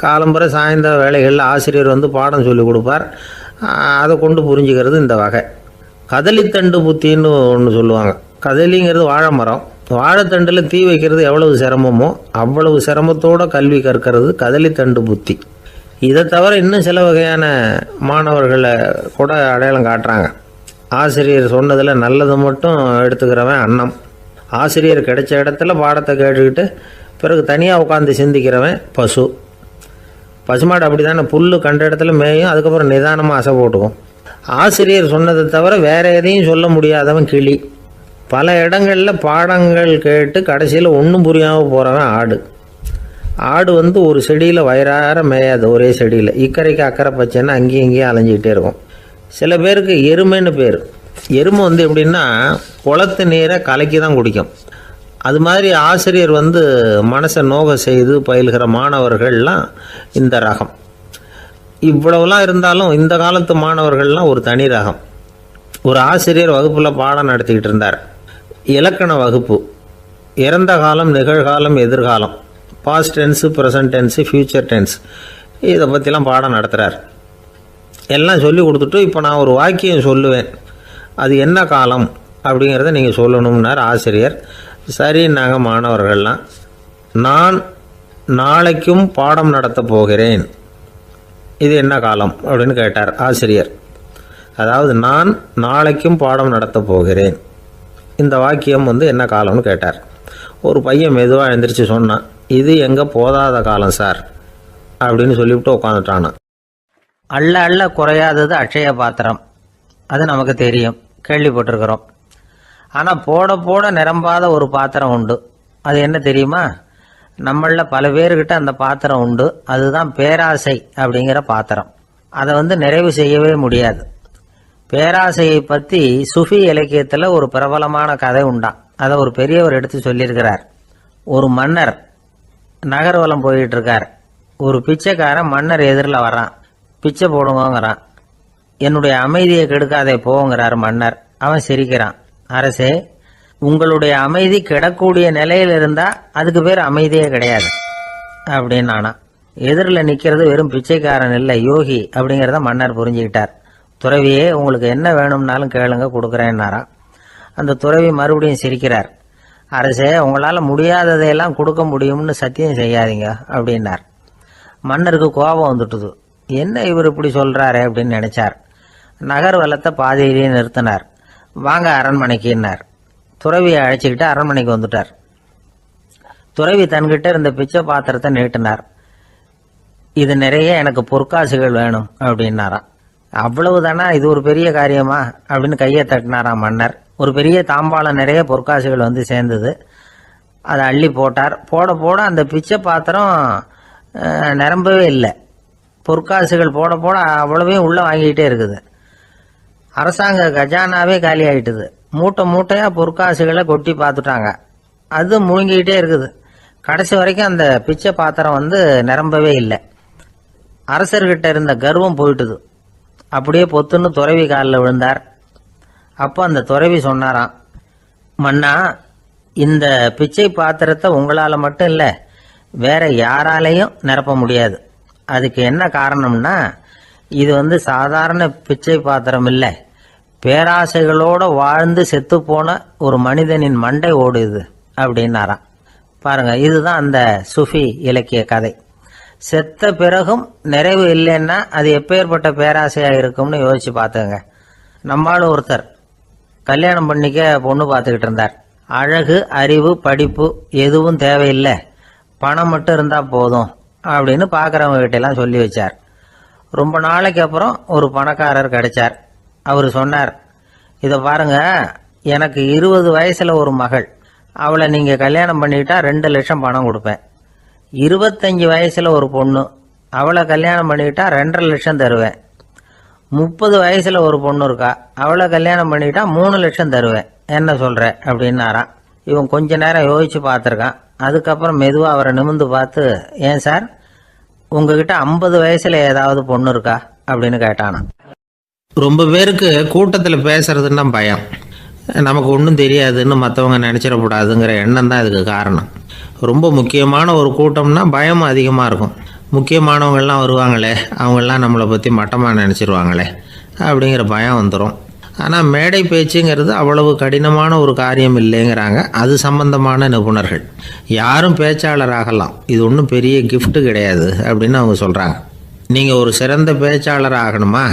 காலம்பரை சாயந்தர வேலைகளில் ஆசிரியர் பாடம் சொல்லி கொடுப்பார், அதை கொண்டு புரிஞ்சுக்கிறது இந்த வகை. கதலித்தண்டு புத்தின்னு ஒன்று சொல்லுவாங்க. கதலிங்கிறது வாழை மரம். வாழைத்தண்டில் தீ வைக்கிறது எவ்வளவு சிரமமோ அவ்வளவு சிரமத்தோடு கல்வி கற்கிறது கதலித்தண்டு புத்தி. இதை தவிர இன்னும் சில வகையான மாணவர்களை கூட அடையாளம் காட்டுறாங்க. ஆசிரியர் சொன்னதில் நல்லதை மட்டும் எடுத்துக்கிறவன் அன்னம். ஆசிரியர் கிடைச்ச இடத்துல பாடத்தை கேட்டுக்கிட்டு பிறகு தனியாக உட்காந்து சிந்திக்கிறவன் பசு. பசுமாடு அப்படி தானே, புல் கண்ட இடத்துல மேயும், அதுக்கப்புறம் நிதானமாக அசை போட்டுக்கும். ஆசிரியர் சொன்னதை தவிர வேறு எதையும் சொல்ல முடியாதவன் கிளி. பல இடங்களில் பாடங்கள் கேட்டு கடைசியில் ஒன்றும் புரியாமல் போகிறவன் ஆடு. ஆடு ஒரு செடியில் வயிறார மேயாது, ஒரே செடியில். இக்கரைக்கு அக்கறை பச்சைன்னா அங்கேயும் இங்கேயும் அலைஞ்சிக்கிட்டே இருக்கும். சில பேருக்கு எருமைன்னு பேர். எருமை எப்படின்னா, குளத்து நீரை கலக்கி தான் குடிக்கும். அது மாதிரி ஆசிரியர் மனசை நோக செய்து பயில்கிற மாணவர்கள்லாம் இந்த ரகம். இவ்வளவுலாம் இருந்தாலும் இந்த காலத்து மாணவர்கள்லாம் ஒரு தனி ரகம். ஒரு ஆசிரியர் வகுப்பில் பாடம் நடத்திக்கிட்டு இருந்தார். இலக்கண வகுப்பு. இறந்த காலம், நிகழ்காலம், எதிர்காலம், past tense, present tense, future tense, இதை பற்றிலாம் பாடம் நடத்துகிறார். எல்லாம் சொல்லி கொடுத்துட்டு இப்போ நான் ஒரு வாக்கியம் சொல்லுவேன், அது என்ன காலம் அப்படிங்கிறத நீங்கள் சொல்லணும்னார் ஆசிரியர். சரின்னாங்க மாணவர்கள்லாம். நான் நாளைக்கும் பாடம் நடத்த போகிறேன் இது என்ன காலம் அப்படின்னு கேட்டார் ஆசிரியர். அதாவது நான் நாளைக்கும் பாடம் நடத்தப் போகிறேன். இந்த வாக்கியம் என்ன காலம்னு கேட்டார். ஒரு பையன் மெதுவாக எழுந்திரிச்சு சொன்னான், இது எங்கே போதாத காலம் சார் அப்படின்னு சொல்லிவிட்டு உட்காந்துட்டானா. அள்ள அள்ள குறையாதது அட்சய பாத்திரம், அது நமக்கு தெரியும், கேள்விப்பட்டிருக்கிறோம். ஆனால் போட போட நிரம்பாத ஒரு பாத்திரம் உண்டு. அது என்ன தெரியுமா? நம்மளில் பல பேர்கிட்ட அந்த பாத்திரம் உண்டு. அதுதான் பேராசை அப்படிங்கிற பாத்திரம். அதை நிறைவு செய்யவே முடியாது. பேராசையை பற்றி சுஃபி இலக்கியத்தில் ஒரு பிரபலமான கதை உண்டாம். அதை ஒரு பெரியவர் எடுத்து சொல்லியிருக்கிறார். ஒரு மன்னர் நகர்வலம் போயிட்டு இருக்கார். ஒரு பிச்சைக்காரன் மன்னர் எதிரில் வர்றான். பிச்சை போடுங்கிறான். என்னுடைய அமைதியை கெடுக்காதே போங்கிறார் மன்னர். அவன் சிரிக்கிறான். அரசே, உங்களுடைய அமைதி கிடக்கூடிய நிலையில் இருந்தால் அதுக்கு பேர் அமைதியே கிடையாது அப்படின்னு நானா. எதிரில் நிற்கிறது வெறும் பிச்சைக்காரன் இல்லை, யோகி அப்படிங்கிறத மன்னர் புரிஞ்சுக்கிட்டார். துறவியே, உங்களுக்கு என்ன வேணும்னாலும் கேளுங்க, கொடுக்குறேன்னாராம். அந்த துறவி மறுபடியும் சிரிக்கிறார். அரசே, உங்களால் முடியாததையெல்லாம் கொடுக்க முடியும்னு சத்தியம் செய்யாதீங்க அப்படின்னார். மன்னருக்கு கோபம் வந்துட்டுது. என்ன இவர் இப்படி சொல்கிறாரு அப்படின்னு நினைச்சார். நகர் வலத்தை பாதியிலேயே நிறுத்தினார். வாங்க அரண்மனைக்குன்னார். துறவியை அழைச்சிக்கிட்டு அரண்மனைக்கு வந்துட்டார். துறவி தன்கிட்ட இருந்த பிச்சை பாத்திரத்தை நீட்டினார். இது நிறைய எனக்கு பொற்காசுகள் வேணும் அப்படின்னாராம். அவ்வளவுதானா, இது ஒரு பெரிய காரியமா அப்படின்னு கையை தட்டினாராம் மன்னர். ஒரு பெரிய தாம்பாளம் நிறைய பொற்காசுகள் சேர்ந்தது. அதை அள்ளி போட்டார். போட போட அந்த பிச்சை பாத்திரம் நிரம்பவே இல்லை. பொற்காசுகள் போட போட அவ்வளவையும் உள்ளே வாங்கிக்கிட்டே இருக்குது. அரசாங்க கஜானாவே காலி ஆகிட்டுது. மூட்டை மூட்டையாக பொற்காசுகளை கொட்டி பார்த்துட்டாங்க. அது முழுங்கிக்கிட்டே இருக்குது. கடைசி வரைக்கும் அந்த பிச்சை பாத்திரம் நிரம்பவே இல்லை. அரசர்கிட்ட இருந்த கர்வம் போயிட்டுது. அப்படியே பொத்துன்னு துறவி காலில் விழுந்தார். அப்போ அந்த துறவி சொன்னாராம், மன்னா, இந்த பிச்சை பாத்திரத்தை உங்களால் மட்டும் இல்லை, வேற யாராலையும் நிரப்ப முடியாது. அதுக்கு என்ன காரணம்னா, இது சாதாரண பிச்சை பாத்திரம் இல்லை, பேராசைகளோட வாழ்ந்து செத்து போன ஒரு மனிதனின் மண்டை ஓடுது அப்படின்னாராம். பாருங்க, இதுதான் அந்த சுஃபி இலக்கிய கதை. செத்த பிறகும் நிறைவு இல்லைன்னா அது எப்பேற்பட்ட பேராசையா இருக்கும்னு யோசிச்சு பார்த்துங்க. நம்மளும் ஒருத்தர் கல்யாணம் பண்ணிக்க பொண்ணு பார்த்துக்கிட்டு இருந்தார். அழகு, அறிவு, படிப்பு எதுவும் தேவையில்லை, பணம் மட்டும் இருந்தா போதும் அப்படின்னு பார்க்குறவங்க கிட்டெல்லாம் சொல்லி வச்சார். ரொம்ப நாளைக்கு அப்புறம் ஒரு பணக்காரர் கிடைச்சார். அவர் சொன்னார், இதை பாருங்க, எனக்கு 20 வயசுல ஒரு மகள், அவளை நீங்க கல்யாணம் பண்ணிக்கிட்டா 2 லட்சம் பணம் கொடுப்பேன். 25 வயசுல ஒரு பொண்ணு, அவளை கல்யாணம் பண்ணிக்கிட்டா 2.5 லட்சம் தருவேன். 30 வயசுல ஒரு பொண்ணு இருக்கா, அவளை கல்யாணம் பண்ணிக்கிட்டா 3 லட்சம் தருவேன். என்ன சொல்ற அப்படின்னாராம். இவன் கொஞ்ச நேரம் யோசிச்சு பார்த்துருக்கான். அதுக்கப்புறம் மெதுவாக அவரை நிமிர்ந்து பார்த்து, ஏன் சார், உங்ககிட்ட 50 வயசுல ஏதாவது பொண்ணு இருக்கா அப்படின்னு கேட்டானா. ரொம்ப பேருக்கு கூட்டத்தில் பேசுறதுன்னா பயம். நமக்கு ஒன்றும் தெரியாதுன்னு மற்றவங்க நினச்சிடக்கூடாதுங்கிற எண்ணம் தான் இதுக்கு காரணம். ரொம்ப முக்கியமான ஒரு கூட்டம்னா பயமும் அதிகமாக இருக்கும். முக்கியமானவங்கள்லாம் வருவாங்களே, அவங்களாம் நம்மளை பற்றி மட்டமாக நினச்சிருவாங்களே அப்படிங்கிற பயம் வந்துடும். ஆனால் மேடை பேச்சுங்கிறது அவ்வளவு கடினமான ஒரு காரியம் இல்லைங்கிறாங்க அது சம்பந்தமான நிபுணர்கள். யாரும் பேச்சாளர் ஆகலாம், இது ஒன்றும் பெரிய கிஃப்ட் கிடையாது அப்படின்னு அவங்க சொல்கிறாங்க. நீங்கள் ஒரு சிறந்த பேச்சாளர் ஆகணுமா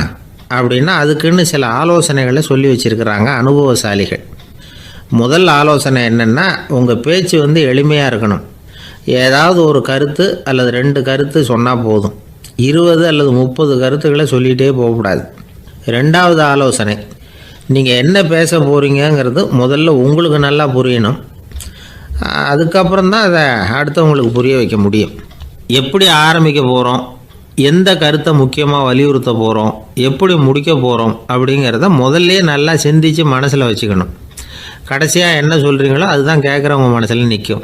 அப்படின்னா அதுக்குன்னு சில ஆலோசனைகளை சொல்லி வச்சுருக்கிறாங்க அனுபவசாலிகள். முதல் ஆலோசனை என்னென்னா, உங்கள் பேச்சு எளிமையாக இருக்கணும். ஏதாவது ஒரு கருத்து அல்லது 2 கருத்து சொன்னால் போதும். 20 அல்லது 30 கருத்துக்களை சொல்லிகிட்டே போகக்கூடாது. ரெண்டாவது ஆலோசனை, நீங்கள் என்ன பேச போகிறீங்கிறது முதல்ல உங்களுக்கு நல்லா புரியணும். அதுக்கப்புறம் தான் அதை அடுத்தவங்களுக்கு புரிய வைக்க முடியும். எப்படி ஆரம்பிக்க போகிறோம், எந்த கருத்தை முக்கியமாக வலியுறுத்த போகிறோம், எப்படி முடிக்க போகிறோம் அப்படிங்கிறத முதல்ல நல்லா சிந்தித்து மனசில் வச்சுக்கணும். கடைசியாக என்ன சொல்கிறீங்களோ அதுதான் கேட்குறவங்க மனசில் நிற்கும்.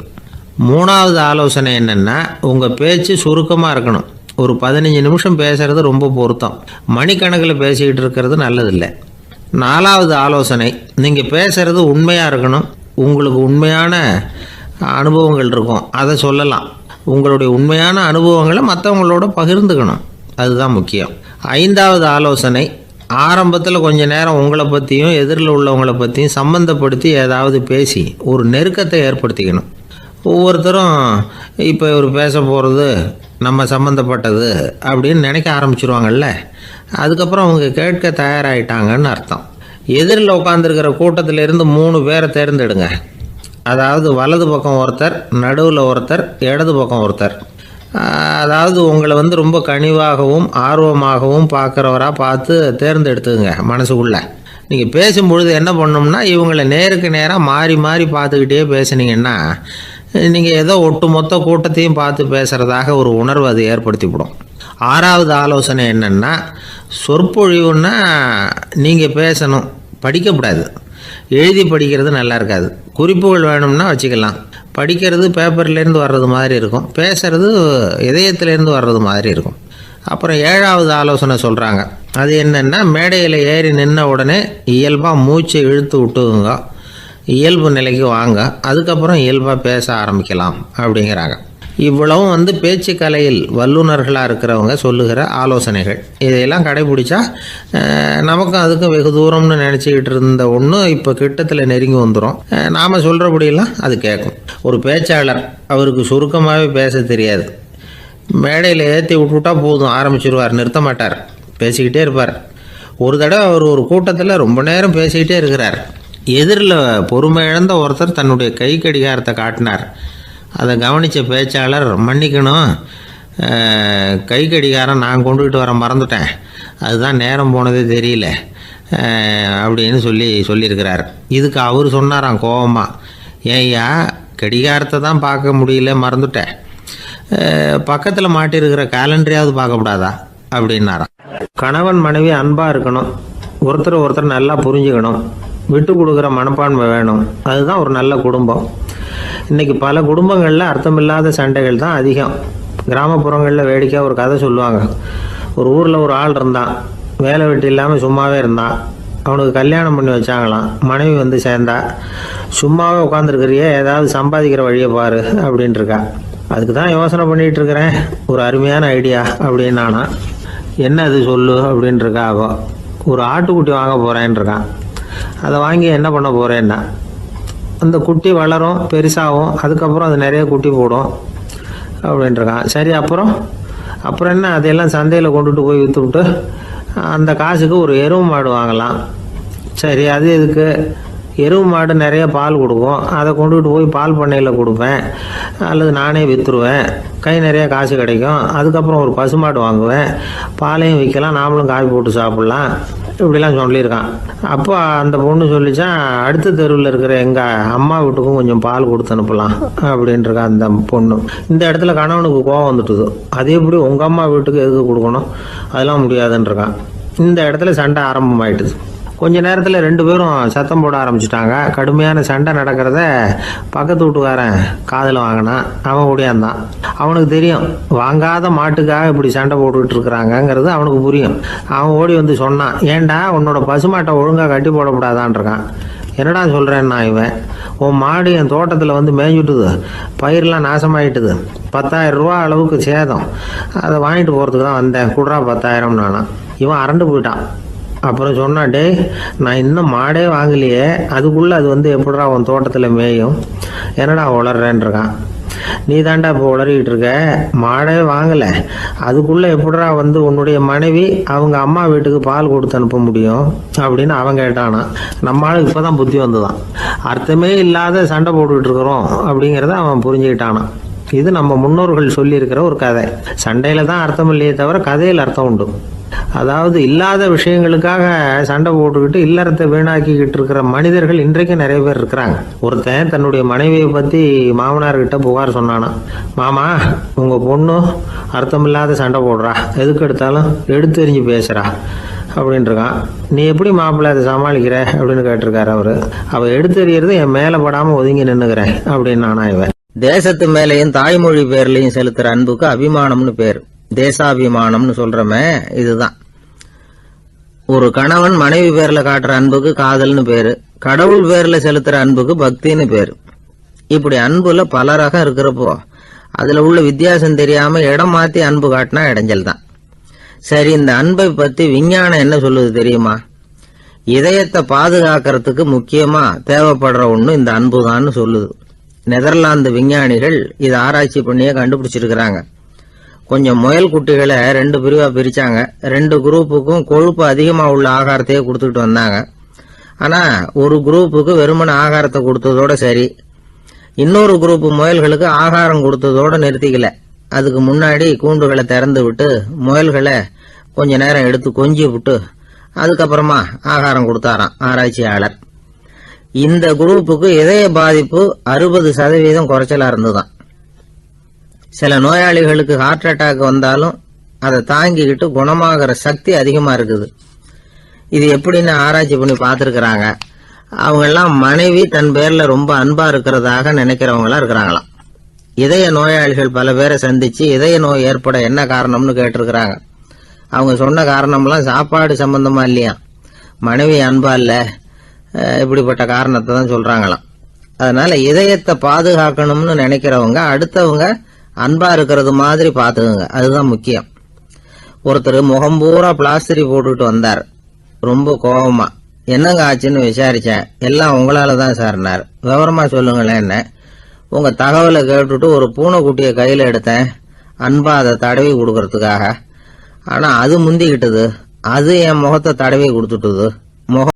மூணாவது ஆலோசனை என்னென்னா, உங்கள் பேச்சு சுருக்கமாக இருக்கணும். ஒரு 15 நிமிஷம் பேசுகிறது ரொம்ப பொருத்தம். மணிக்கணக்கில் பேசிக்கிட்டு இருக்கிறது நல்லதில்லை. நாலாவது ஆலோசனை, நீங்கள் பேசுகிறது உண்மையாக இருக்கணும். உங்களுக்கு உண்மையான அனுபவங்கள் இருக்கும், அதை சொல்லலாம். உங்களுடைய உண்மையான அனுபவங்களை மற்றவங்களோட பகிர்ந்துக்கணும், அதுதான் முக்கியம். ஐந்தாவது ஆலோசனை, ஆரம்பத்தில் கொஞ்ச நேரம் உங்களை பற்றியும் எதிரில் உள்ளவங்களை பற்றியும் சம்பந்தப்படுத்தி ஏதாவது பேசி ஒரு நெருக்கத்தை ஏற்படுத்திக்கணும். ஒவ்வொருத்தரும் இப்போ இவர் பேச போகிறது நம்ம சம்மந்தப்பட்டது அப்படின்னு நினைக்க ஆரம்பிச்சிருவாங்கல்ல. அதுக்கப்புறம் அவங்க கேட்க தயாராகிட்டாங்கன்னு அர்த்தம். எதிரில் உட்காந்துருக்கிற கூட்டத்திலிருந்து 3 பேரை தேர்ந்தெடுங்க. அதாவது வலது பக்கம் ஒருத்தர், நடுவில் ஒருத்தர், இடது பக்கம் ஒருத்தர். அதாவது உங்களை ரொம்ப கனிவாகவும் ஆர்வமாகவும் பார்க்குறவராக பார்த்து தேர்ந்தெடுத்துங்க. மனசுக்குள்ளே நீங்கள் பேசும்பொழுது என்ன பண்ணணும்னா, இவங்களை நேருக்கு நேராக மாறி மாறி பார்த்துக்கிட்டே பேசுனீங்கன்னா நீங்கள் ஏதோ ஒட்டுமொத்த கூட்டத்தையும் பார்த்து பேசுகிறதாக ஒரு உணர்வு அது ஏற்படுத்திவிடும். 6வது ஆலோசனை என்னென்னா, சொற்பொழிவுன்னா நீங்கள் பேசணும், படிக்கக்கூடாது. எழுதி படிக்கிறது நல்லா இருக்காது. குறிப்புகள் வேணும்னா வச்சுக்கலாம். படிக்கிறது பேப்பர்லேருந்து வர்றது மாதிரி இருக்கும், பேசுகிறது இதயத்திலேருந்து வர்றது மாதிரி இருக்கும். அப்புறம் 7வது ஆலோசனை சொல்கிறாங்க. அது என்னென்னா, மேடையில் ஏறி நின்ன உடனே இயல்பாக மூச்சை இழுத்து விட்டுங்க, இயல்பு நிலைக்கு வாங்க, அதுக்கப்புறம் இயல்பாக பேச ஆரம்பிக்கலாம் அப்படிங்கிறாங்க. இவ்வளவும் பேச்சு கலையில் வல்லுநர்களாக இருக்கிறவங்க சொல்லுகிற ஆலோசனைகள். இதையெல்லாம் கடைபிடிச்சா நமக்கும் அதுக்கும் வெகு தூரம்னு நினச்சிக்கிட்டு இருந்த ஒன்று இப்போ கிட்டத்தில் நெருங்கி வந்துடும். நாம் சொல்கிறபடியெல்லாம் அது கேட்கும். ஒரு பேச்சாளர், அவருக்கு சுருக்கமாகவே பேச தெரியாது. மேடையில் ஏற்றி விட்டுவிட்டா போதும், ஆரம்பிச்சிருவார், நிறுத்த மாட்டார், பேசிக்கிட்டே இருப்பார். ஒரு தடவை அவர் ஒரு கூட்டத்தில் ரொம்ப நேரம் பேசிக்கிட்டே இருக்கிறார். எதிரில் பொறுமை இழந்த ஒருத்தர் தன்னுடைய கை கடிகாரத்தை காட்டினார். அதை கவனித்த பேச்சாளர், மன்னிக்கணும், கை கடிகாரம் நான் கொண்டுகிட்டு வர மறந்துட்டேன், அதுதான் நேரம் போனதே தெரியல அப்படின்னு சொல்லியிருக்கிறார். இதுக்கு அவர் சொன்னாராம் கோபமாக, ஏய்யா கடிகாரத்தை தான் பார்க்க முடியல, மறந்துட்டேன், பக்கத்தில் மாட்டிருக்கிற கேலண்டரையாவது பார்க்கக்கூடாதா அப்படின்னாராம். கணவன் மனைவி அன்பாக இருக்கணும், ஒருத்தர் நல்லா புரிஞ்சுக்கணும், விட்டு கொடுக்குற மனப்பான்மை வேணும். அதுதான் ஒரு நல்ல குடும்பம். இன்றைக்கி பல குடும்பங்களில் அர்த்தமில்லாத சண்டைகள் தான் அதிகம். கிராமப்புறங்களில் வேடிக்கையாக ஒரு கதை சொல்லுவாங்க. ஒரு ஊரில் ஒரு ஆள் இருந்தான், வேலை வெட்டி இல்லாமல் சும்மாவே இருந்தான். அவனுக்கு கல்யாணம் பண்ணி வச்சாங்களாம். மனைவி சேர்ந்தா, சும்மாவே உட்காந்துருக்கிறியே, ஏதாவது சம்பாதிக்கிற வழியை பாரு அப்படின்ட்டுருக்கா. அதுக்கு தான் யோசனை பண்ணிகிட்டு இருக்கிறேன், ஒரு அருமையான ஐடியா அப்படின்னு நானா. என்ன அது சொல்லு அப்படின்ட்டுருக்கா. அவன் ஒரு ஆட்டுக்குட்டி வாங்க போகிறேன்ருக்கான். அதை வாங்கி என்ன பண்ண போகிறேன்னா, அந்த குட்டி வளரும், பெருசாகும், அதுக்கப்புறம் அது நிறைய குட்டி போடும் அப்படின்ட்டுருக்கான். சரி, அப்புறம் என்ன, அதையெல்லாம் சந்தையில் கொண்டுட்டு போய் விற்றுவிட்டு அந்த காசுக்கு ஒரு எருவு மாடு வாங்கலாம். சரி, அது எதுக்கு? எருவு மாடு நிறைய பால் கொடுக்கும், அதை கொண்டுகிட்டு போய் பால் பண்ணையில் கொடுப்பேன், அல்லது நானே விற்றுருவேன், கை நிறைய காசு கிடைக்கும். அதுக்கப்புறம் ஒரு பசுமாடு வாங்குவேன், பாலையும் விற்கலாம், நாமளும் காய் போட்டு சாப்பிட்லாம், இப்படிலாம் சொல்லியிருக்கான். அப்போ அந்த பொண்ணு சொல்லிச்சான், அடுத்த தெருவில் இருக்கிற எங்கள் அம்மா வீட்டுக்கும் கொஞ்சம் பால் கொடுத்து அனுப்பலாம் அப்படின்ட்டுருக்கா அந்த பொண்ணு. இந்த இடத்துல கணவனுக்கு கோபம் வந்துட்டுது. அது எப்படி உங்கள் அம்மா வீட்டுக்கு எதுக்கு கொடுக்கணும், அதெல்லாம் முடியாதுன்றிருக்கான். இந்த இடத்துல சண்டை ஆரம்பமாயிட்டுது. கொஞ்ச நேரத்தில் 2 பேரும் சத்தம் போட ஆரம்பிச்சிட்டாங்க. கடுமையான சண்டை நடக்கிறத பக்கத்து வீட்டுக்காரன் காதில் வாங்கினான். அவன் ஓடியாந்தான். அவனுக்கு தெரியும், வாங்காத மாட்டுக்காக இப்படி சண்டை போட்டுக்கிட்டு இருக்கிறாங்கங்கிறது அவனுக்கு புரியும். அவன் ஓடி சொன்னான், ஏண்டா உன்னோட பசுமாட்டை ஒழுங்காக கட்டி போடக்கூடாதான்ருக்கான். என்னடா சொல்கிறேன்னா, இவன் உன் மாடு என் தோட்டத்தில் மேய்ஞ்சுட்டுது, பயிரெலாம் நாசமாயிட்டுது, 10,000 ரூபா அளவுக்கு சேதம், அதை வாங்கிட்டு போகிறதுக்கு தான் வந்தேன், குடுறா 10,000 நானா. இவன் அரண்டு போயிட்டான். அப்புறம் சொன்னான், டே நான் இன்னும் மாடே வாங்கலையே, அதுக்குள்ளே அது எப்படிடா உன் தோட்டத்தில் மேயும், என்னடா உளறேன்ருக்கான். நீ தாண்டா இப்போ உளறிக்கிட்டு இருக்க, மாடே வாங்கலை, அதுக்குள்ளே எப்படிடா உன்னுடைய மனைவி அவங்க அம்மா வீட்டுக்கு பால் கொடுத்து அனுப்ப முடியும் அப்படின்னு அவன் கேட்டானா. நம்மளால இப்போ தான் புத்தி வந்துதான், அர்த்தமே இல்லாத சண்டை போட்டுக்கிட்டு இருக்கிறோம் அப்படிங்கிறத அவன் புரிஞ்சுக்கிட்டானான். இது நம்ம முன்னோர்கள் சொல்லியிருக்கிற ஒரு கதை. சண்டையில் தான் அர்த்தம் இல்லையே தவிர கதையில் அர்த்தம் உண்டு. அதாவது இல்லாத விஷயங்களுக்காக சண்டை போட்டுக்கிட்டு இல்லறத்தை வீணாக்கிக்கிட்டு இருக்கிற மனிதர்கள் இன்றைக்கு நிறைய பேர் இருக்கிறாங்க. ஒருத்தன் தன்னுடைய மனைவியை பற்றி மாமனார்கிட்ட புகார் சொன்னானா, மாமா உங்கள் பொண்ணு அர்த்தமில்லாத சண்டை போடுறா, எதுக்கு எடுத்தாலும் எடுத்தெறிஞ்சு பேசுகிறா அப்படின்ட்டுருக்கான். நீ எப்படி மாப்பிள்ளை அதை சமாளிக்கிற அப்படின்னு கேட்டிருக்காரு அவரு. அவள் எடுத்தெறியறது என் மேலே படாமல் ஒதுங்கி நின்றுக்கிறேன் அப்படின்னு நானா. இவன் தேசத்து மேலையும் தாய்மொழி பேர்லையும் செலுத்துற அன்புக்கு அபிமானம்னு பேர். தேசாபிமானம்னு சொல்றமே இதுதான். ஒரு கணவன் மனைவி பேர்ல காட்டுற அன்புக்கு காதல்னு பேரு, கடவுள் பேர்ல செலுத்துற அன்புக்கு பக்தின்னு பேரு. இப்படி அன்புல பல ரகம் இருக்கிறப்போ அதுல உள்ள வித்தியாசம் தெரியாம இடம் மாத்தி அன்பு காட்டினா இடைஞ்சல் தான். சரி, இந்த அன்பை பத்தி விஞ்ஞானம் என்ன சொல்லுது தெரியுமா? இதயத்தை பாதுகாக்கிறதுக்கு முக்கியமா தேவைப்படுற ஒண்ணு இந்த அன்புதான்னு சொல்லுது. நெதர்லாந்து விஞ்ஞானிகள் இதை ஆராய்ச்சி பண்ணியே கண்டுபிடிச்சிருக்கிறாங்க. கொஞ்சம் முயல் குட்டிகளை 2 பிரிவா பிரிச்சாங்க. 2 குரூப்புக்கும் கொழுப்பு அதிகமா உள்ள ஆகாரத்தையே கொடுத்துட்டு வந்தாங்க. ஆனா ஒரு குரூப்புக்கு வெறுமன ஆகாரத்தை கொடுத்ததோட சரி, இன்னொரு குரூப் முயல்களுக்கு ஆகாரம் கொடுத்ததோட நிறுத்திக்கல. அதுக்கு முன்னாடி கூண்டுகளை திறந்து விட்டு முயல்களை கொஞ்ச நேரம் எடுத்து கொஞ்சி விட்டு அதுக்கப்புறமா ஆகாரம் கொடுத்தாராம் ஆராய்ச்சியாளர். இந்த குரூப்புக்கு இதய பாதிப்பு 60% குறைச்சலா இருந்துதான். சில நோயாளிகளுக்கு ஹார்ட் அட்டாக் வந்தாலும் அதை தாங்கிக்கிட்டு குணமாகிற சக்தி அதிகமா இருக்குது. இது எப்படின்னு ஆராய்ச்சி பண்ணி பார்த்திருக்கிறாங்க. அவங்க எல்லாம் மனைவி தன் பேர்ல ரொம்ப அன்பா இருக்கிறதாக நினைக்கிறவங்களா இருக்கிறாங்களாம். இதய நோயாளிகள் பல பேரை சந்திச்சு இதய நோய் ஏற்பட என்ன காரணம்னு கேட்டிருக்கிறாங்க. அவங்க சொன்ன காரணம்லாம் சாப்பாடு சம்பந்தமா இல்லையா, மனைவி அன்பா இல்ல, இப்படிப்பட்ட காரணத்தை தான் சொல்றாங்களாம். அதனால இதயத்தை பாதுகாக்கணும்னு நினைக்கிறவங்க அடுத்தவங்க அன்பா இருக்கிறது மாதிரி பாத்துக்குங்க, அதுதான் முக்கியம். ஒருத்தர் முகம் பூரா பிளாஸ்டரி போட்டுட்டு வந்தார். ரொம்ப கோபமா, என்னங்க ஆச்சுன்னு விசாரிச்சேன். எல்லாம் உங்களாலதான் சார்னார். விவரமா சொல்லுங்களேன். என்ன உங்க தகவலை கேட்டுட்டு ஒரு பூனைக்குட்டியை கையில எடுத்தேன், அன்பா அதை தடவி கொடுக்கறதுக்காக. ஆனா அது முந்திக்கிட்டது, அது என் முகத்தை தடவி கொடுத்துட்டுது. முகம்